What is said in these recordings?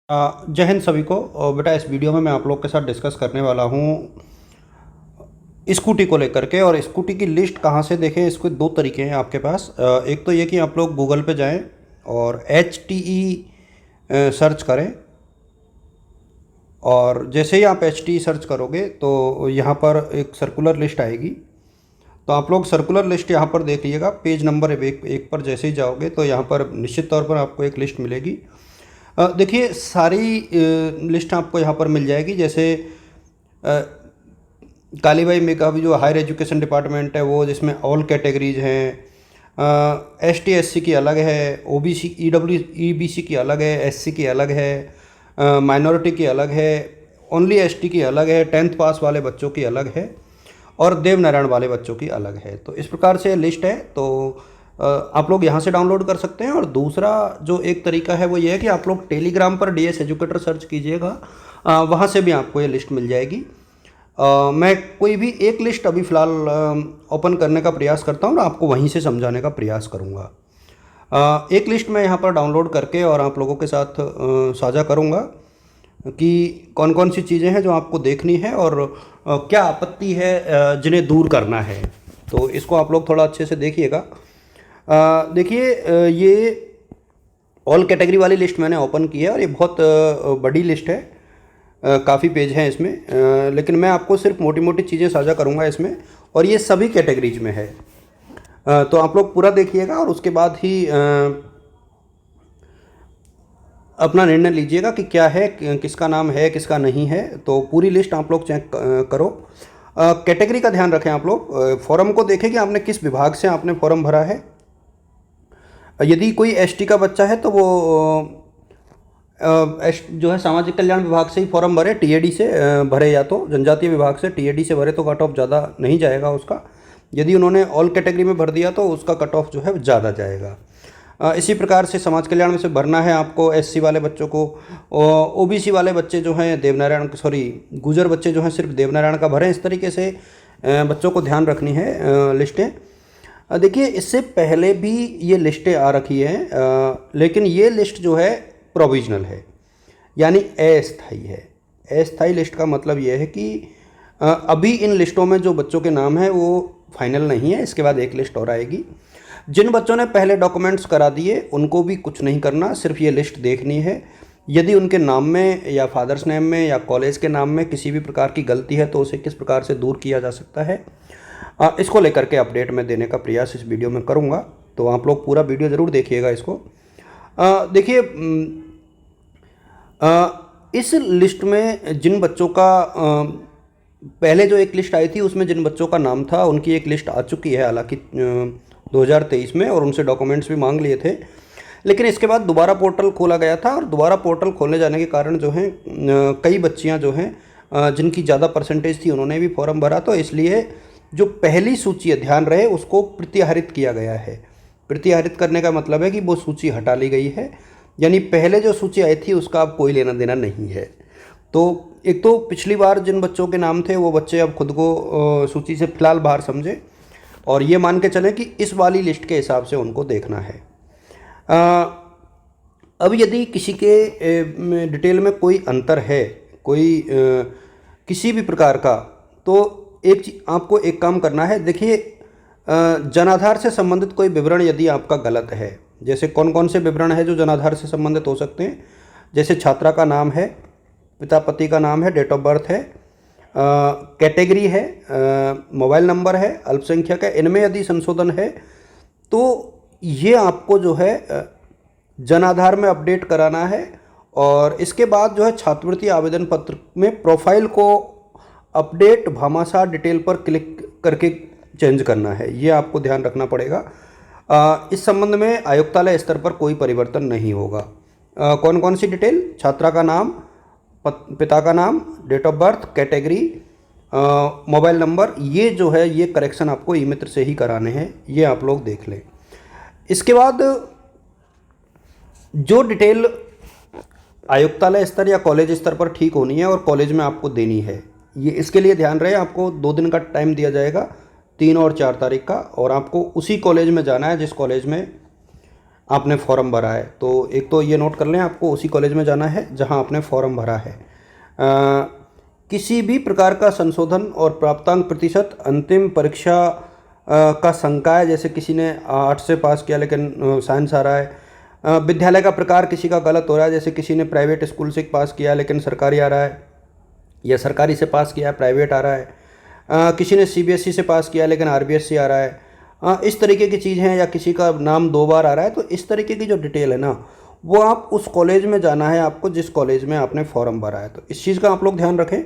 जय हिंद सभी को। बेटा इस वीडियो में मैं आप लोग के साथ डिस्कस करने वाला हूँ स्कूटी को लेकर के। और स्कूटी की लिस्ट कहाँ से देखें, इसके दो तरीके हैं आपके पास। एक तो ये कि आप लोग गूगल पे जाएं और HTE सर्च करें। और जैसे ही आप HTE सर्च करोगे तो यहाँ पर एक सर्कुलर लिस्ट आएगी। तो आप लोग सर्कुलर लिस्ट यहाँ पर देख लीजिएगा। पेज नंबर एक पर जैसे ही जाओगे तो यहाँ पर निश्चित तौर पर आपको एक लिस्ट मिलेगी। देखिए सारी लिस्ट आपको यहाँ पर मिल जाएगी। जैसे कालीबाई में का भी जो हायर एजुकेशन डिपार्टमेंट है वो, जिसमें ऑल कैटेगरीज हैं। ST SC की अलग है, OBC EBC की अलग है, SC की अलग है, माइनॉरिटी की अलग है, ओनली ST की अलग है, 10th पास वाले बच्चों की अलग है और देवनारायण वाले बच्चों की अलग है। तो इस प्रकार से लिस्ट है। तो आप लोग यहाँ से डाउनलोड कर सकते हैं। और दूसरा जो एक तरीका है वो ये है कि आप लोग टेलीग्राम पर DS एजुकेटर सर्च कीजिएगा, वहाँ से भी आपको ये लिस्ट मिल जाएगी। मैं कोई भी एक लिस्ट अभी फ़िलहाल ओपन करने का प्रयास करता हूँ और आपको वहीं से समझाने का प्रयास करूँगा। एक लिस्ट मैं यहाँ पर डाउनलोड करके और आप लोगों के साथ साझा करूँगा कि कौन कौन सी चीज़ें हैं जो आपको देखनी है और क्या आपत्ति है जिन्हें दूर करना है। तो इसको आप लोग थोड़ा अच्छे से देखिएगा। देखिए ये ऑल कैटेगरी वाली लिस्ट मैंने ओपन की है और ये बहुत बड़ी लिस्ट है। काफ़ी पेज हैं इसमें, लेकिन मैं आपको सिर्फ मोटी मोटी चीज़ें साझा करूंगा इसमें। और ये सभी कैटेगरीज में है। तो आप लोग पूरा देखिएगा और उसके बाद ही अपना निर्णय लीजिएगा कि क्या है, किसका नाम है, किसका नहीं है। तो पूरी लिस्ट आप लोग चेक करो। कैटेगरी का ध्यान रखें आप लोग। फॉर्म को देखें कि आपने किस विभाग से आपने फॉर्म भरा है। यदि कोई ST का बच्चा है तो वो जो है सामाजिक कल्याण विभाग से ही फॉर्म भरे, TAD से भरे, या तो जनजातीय विभाग से TAD से भरे तो कट ऑफ ज़्यादा नहीं जाएगा उसका। यदि उन्होंने ऑल कैटेगरी में भर दिया तो उसका कट ऑफ जो है ज़्यादा जाएगा। इसी प्रकार से समाज कल्याण में से भरना है आपको SC वाले बच्चों को। OBC वाले बच्चे जो हैं देवनारायण, सॉरी गुजर बच्चे जो हैं सिर्फ देवनारायण का भरें। इस तरीके से बच्चों को ध्यान रखनी है लिस्टें। देखिए इससे पहले भी ये लिस्टें आ रखी हैं, लेकिन ये लिस्ट जो है प्रोविजनल है, यानी अस्थायी है। अस्थायी लिस्ट का मतलब ये है कि अभी इन लिस्टों में जो बच्चों के नाम हैं वो फाइनल नहीं है। इसके बाद एक लिस्ट और आएगी। जिन बच्चों ने पहले डॉक्यूमेंट्स करा दिए उनको भी कुछ नहीं करना, सिर्फ ये लिस्ट देखनी है। यदि उनके नाम में या फादर्स नेम में या कॉलेज के नाम में किसी भी प्रकार की गलती है तो उसे किस प्रकार से दूर किया जा सकता है, इसको लेकर के अपडेट मैं देने का प्रयास इस वीडियो में करूँगा। तो आप लोग पूरा वीडियो ज़रूर देखिएगा इसको। देखिए इस लिस्ट में जिन बच्चों का पहले जो एक लिस्ट आई थी उसमें जिन बच्चों का नाम था उनकी एक लिस्ट आ चुकी है, हालांकि 2023 में, और उनसे डॉक्यूमेंट्स भी मांग लिए थे। लेकिन इसके बाद दोबारा पोर्टल खोला गया था और दोबारा पोर्टल खोलने जाने के कारण जो है कई बच्चियां जो हैं जिनकी ज़्यादा परसेंटेज थी उन्होंने भी फॉर्म भरा। तो इसलिए जो पहली सूची है, ध्यान रहे, उसको प्रत्याहरित किया गया है। प्रत्याहरित करने का मतलब है कि वो सूची हटा ली गई है, यानी पहले जो सूची आई थी उसका अब कोई लेना देना नहीं है। तो एक तो पिछली बार जिन बच्चों के नाम थे वो बच्चे अब खुद को सूची से फिलहाल बाहर समझे और ये मान के चलें कि इस वाली लिस्ट के हिसाब से उनको देखना है। अब यदि किसी के डिटेल में कोई अंतर है, कोई किसी भी प्रकार का, तो आपको एक काम करना है। देखिए जनाधार से संबंधित कोई विवरण यदि आपका गलत है, जैसे कौन कौन से विवरण है जो जनाधार से संबंधित हो सकते हैं, जैसे छात्रा का नाम है, पिता पति का नाम है, डेट ऑफ बर्थ है, कैटेगरी है, मोबाइल नंबर है, अल्पसंख्यक है, इनमें यदि संशोधन है तो ये आपको जो है जनाधार में अपडेट कराना है। और इसके बाद जो है छात्रवृत्ति आवेदन पत्र में प्रोफाइल को अपडेट भामाशाह डिटेल पर क्लिक करके चेंज करना है। ये आपको ध्यान रखना पड़ेगा। इस संबंध में आयुक्तालय स्तर पर कोई परिवर्तन नहीं होगा। कौन कौन सी डिटेल? छात्रा का नाम, पिता का नाम, date of birth, category, mobile number, ये जो है ये करेक्शन आपको ई-मित्र से ही कराने हैं। ये आप लोग देख लें। इसके बाद जो डिटेल आयुक्तालय स्तर या कॉलेज स्तर पर ठीक होनी है और कॉलेज में आपको देनी है, ये इसके लिए ध्यान रहे, आपको 2 दिन का टाइम दिया जाएगा, 3 और 4 तारीख का। और आपको उसी कॉलेज में जाना है जिस कॉलेज में आपने फॉर्म भरा है। तो एक तो ये नोट कर लें, आपको उसी कॉलेज में जाना है जहां आपने फॉर्म भरा है। किसी भी प्रकार का संशोधन और प्राप्तांक प्रतिशत अंतिम परीक्षा का शंका है, जैसे किसी ने 8 से पास किया लेकिन साइंस आ रहा है। विद्यालय का प्रकार किसी का गलत हो रहा है, जैसे किसी ने प्राइवेट स्कूल से पास किया लेकिन सरकारी आ रहा है, या सरकारी से पास किया प्राइवेट आ रहा है। किसी ने सीबीएसई से पास किया लेकिन आरबीएसई आ रहा है। इस तरीके की चीज़ हैं, या किसी का नाम 2 बार आ रहा है। तो इस तरीके की जो डिटेल है ना, वो आप उस कॉलेज में जाना है आपको जिस कॉलेज में आपने फॉर्म भरा है। तो इस चीज़ का आप लोग ध्यान रखें।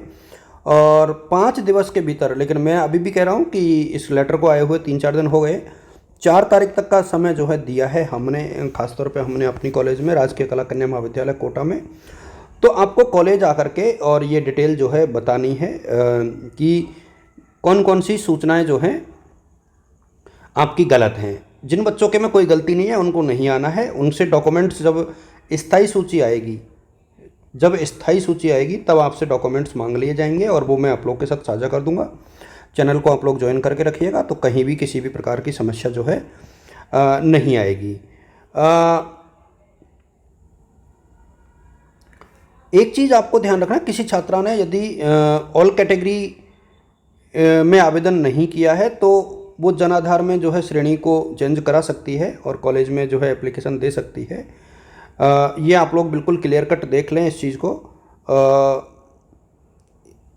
और 5 दिवस के भीतर, लेकिन मैं अभी भी कह रहा हूँ कि इस लेटर को आए हुए 3-4 दिन हो गए, 4 तारीख तक का समय जो है दिया है हमने, खासतौर पे हमने अपनी कॉलेज में, राजकीय कला कन्या महाविद्यालय कोटा में। तो आपको कॉलेज आकर के और ये डिटेल जो है बतानी है कि कौन कौन सी सूचनाएं जो हैं आपकी गलत हैं। जिन बच्चों के में कोई गलती नहीं है उनको नहीं आना है। उनसे डॉक्यूमेंट्स जब स्थायी सूची आएगी तब आपसे डॉक्यूमेंट्स मांग लिए जाएंगे, और वो मैं आप लोग के साथ साझा कर दूंगा। चैनल को आप लोग ज्वाइन करके रखिएगा, तो कहीं भी किसी भी प्रकार की समस्या जो है नहीं आएगी। एक चीज़ आपको ध्यान रखना, किसी छात्रा ने यदि ऑल कैटेगरी में आवेदन नहीं किया है तो वो जन आधार में जो है श्रेणी को चेंज करा सकती है और कॉलेज में जो है एप्लीकेशन दे सकती है। ये आप लोग बिल्कुल क्लियर कट देख लें इस चीज़ को।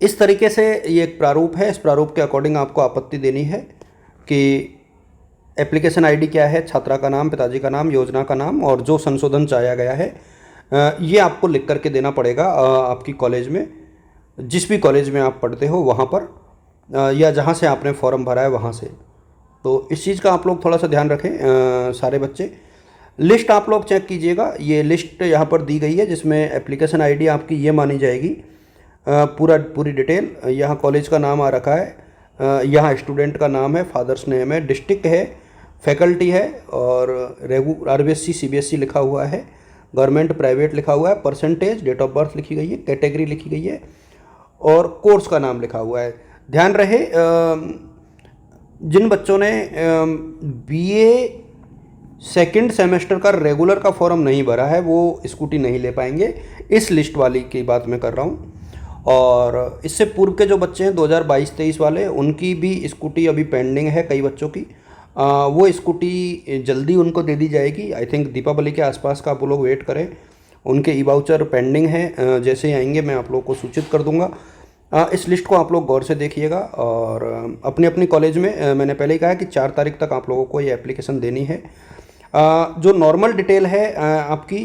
इस तरीके से ये एक प्रारूप है, इस प्रारूप के अकॉर्डिंग आपको आपत्ति देनी है कि एप्लीकेशन आईडी क्या है, छात्रा का नाम, पिताजी का नाम, योजना का नाम, और जो संशोधन चाहा गया है ये आपको लिख करके देना पड़ेगा आपकी कॉलेज में, जिस भी कॉलेज में आप पढ़ते हो वहाँ पर, या जहाँ से आपने फॉर्म भरा है वहाँ से। तो इस चीज़ का आप लोग थोड़ा सा ध्यान रखें सारे बच्चे। लिस्ट आप लोग चेक कीजिएगा, ये लिस्ट यहाँ पर दी गई है जिसमें एप्लीकेशन आईडी आपकी ये मानी जाएगी, पूरी डिटेल। यहाँ कॉलेज का नाम आ रखा है, यहाँ स्टूडेंट का नाम है, फादर्स नेम है, डिस्ट्रिक्ट है, फैकल्टी है, और रेगू आरबीएसई सीबीएसई लिखा हुआ है, गवर्नमेंट प्राइवेट लिखा हुआ है, परसेंटेज, डेट ऑफ बर्थ लिखी गई है, कैटेगरी लिखी गई है, और कोर्स का नाम लिखा हुआ है। ध्यान रहे जिन बच्चों ने बीए सेकेंड सेमेस्टर का रेगुलर का फॉर्म नहीं भरा है वो स्कूटी नहीं ले पाएंगे। इस लिस्ट वाली की बात मैं कर रहा हूँ। और इससे पूर्व के जो बच्चे हैं 2022-23 वाले, उनकी भी स्कूटी अभी पेंडिंग है कई बच्चों की। वो स्कूटी जल्दी उनको दे दी जाएगी। आई थिंक दीपावली के आसपास का आप लोग वेट करें। उनके ई वाउचर पेंडिंग है, जैसे ही आएंगे मैं आप लोग को सूचित कर दूंगा। इस लिस्ट को आप लोग गौर से देखिएगा। और अपने अपनी कॉलेज में मैंने पहले ही कहा कि 4 तारीख तक आप लोगों को ये एप्लीकेशन देनी है। जो नॉर्मल डिटेल है आपकी,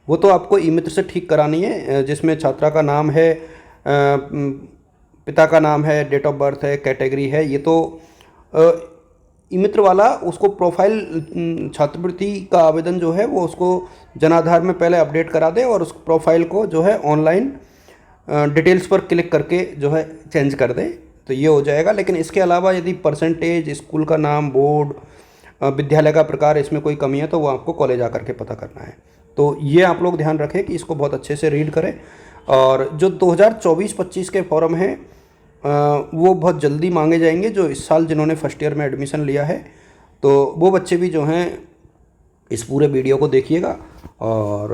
वो तो आपको ई मित्र से ठीक करानी है, जिसमें छात्रा का नाम है, पिता का नाम है, डेट ऑफ बर्थ है, कैटेगरी है। ये तो ई मित्र वाला उसको प्रोफाइल, छात्रवृत्ति का आवेदन जो है वो उसको जन आधार में पहले अपडेट करा दे और उस प्रोफाइल को जो है ऑनलाइन डिटेल्स पर क्लिक करके जो है चेंज कर दे, तो ये हो जाएगा। लेकिन इसके अलावा यदि परसेंटेज, स्कूल का नाम, बोर्ड, विद्यालय का प्रकार, इसमें कोई कमी है तो वो आपको कॉलेज आकर के पता करना है। तो ये आप लोग ध्यान रखें कि इसको बहुत अच्छे से रीड करें। और जो 2024-25 के फॉर्म हैं वो बहुत जल्दी मांगे जाएंगे। जो इस साल जिन्होंने फर्स्ट ईयर में एडमिशन लिया है तो वो बच्चे भी जो हैं इस पूरे वीडियो को देखिएगा, और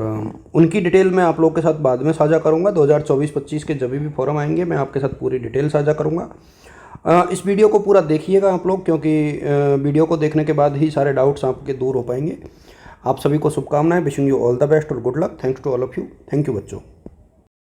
उनकी डिटेल मैं आप लोग के साथ बाद में साझा करूंगा। 2024-25 के जब भी फॉर्म आएंगे मैं आपके साथ पूरी डिटेल साझा करूंगा। इस वीडियो को पूरा देखिएगा आप लोग, क्योंकि वीडियो को देखने के बाद ही सारे डाउट्स आपके दूर हो पाएंगे। आप सभी को शुभकामनाएं। Wishing you all the best और good luck. Thanks to all of you. Thank you बच्चों।